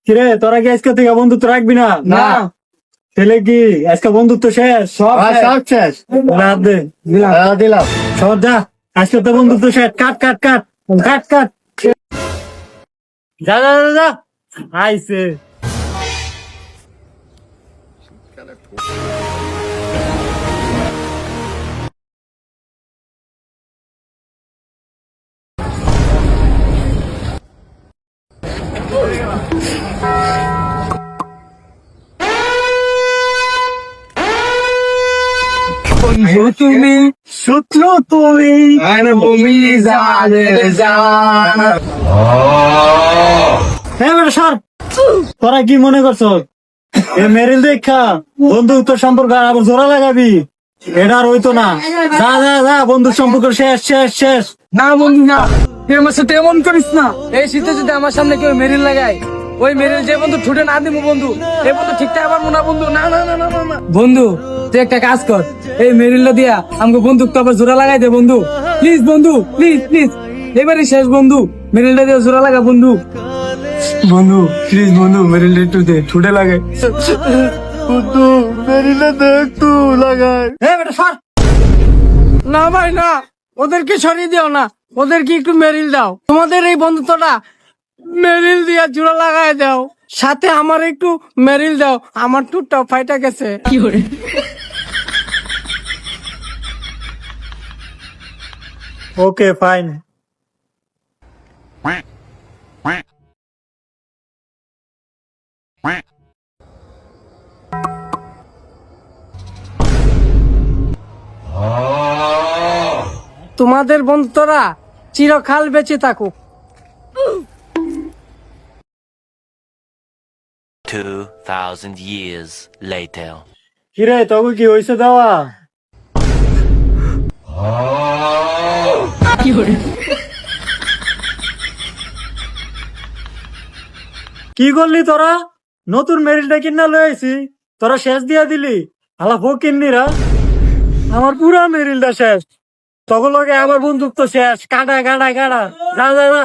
কিরে তোরা কি আজকে থেকে বন্ধুত্ব রাখবি না? না। তাহলে কি আজকে বন্ধুত্ব শেষ? সব শেষ। রাত দে দিলাম। সব যা, আজকে তো বন্ধুত্ব শেষ। কাট কাট কাট কাট কাট যা যা যা যা আইসে। বন্ধু তুমি, শত্রু তুমি, আর তুমি জানের জান। হ্যাঁ বেটা সর। তোরা কি মনে করছো এ মেরিল দেখা বন্ধুত্ব সম্পর্ক আবার জোড়া লাগাবি? এটা আর হইতো না। যা যা যা, বন্ধু সম্পর্ক শেষ শেষ শেষ। না বন্ধু না, তুই আমার সাথে এমন করিস না। এই শীতে যদি আমার সামনে কেউ মেরিল লাগায়, ওই মেরিল যে বন্ধু ঠুটে না দিব বন্ধু, এই বন্ধু ঠিকঠাক পারবো না বন্ধু। না না না না না না বন্ধু, তুই একটা কাজ কর, এই মেরিল দিয়া আমাকে বন্ধুত্ব আবার জোড়া লাগাই দে বন্ধু। প্লিজ বন্ধু, প্লিজ প্লিজ, এবারই শেষ বন্ধু, মেরিলটা দিয়ে জোড়া লাগা বন্ধু। বন্ধু প্লিজ বন্ধু, মেরিলটা একটু দে, ঠুটে লাগে বন্ধু মেরিলে দে একটু লাগাই। হ্যাঁ বেটা সর। না ভাই না, ওদেরকে সরিয়ে দিও না, ওদেরকে একটু মেরিল দাও। তোমাদের এই বন্ধুত্বটা মেরিল দিয়া জোড়া লাগাই দাও, সাথে আমার একটু মেরিল দাও, আমার টুটটা ফাইটা গেছে। Okay fine. তোমাদের বন্ধুত্বরা চিরকাল বেঁচে থাকুক। 2,000 years later. কিরে তবে কি হয়েছে দেওয়া? কি করলি তোরা? নতুন মেরিলটা কিনা লয়েছি, তোরা শেষ দিয়া দিলি। আলা ফকিন্নিরা, আমার পুরা মেরিলটা শেষ। তখন লগে আমার বন্ধুত্ব শেষ। কাটা কাটা কাটা, যা যা যা।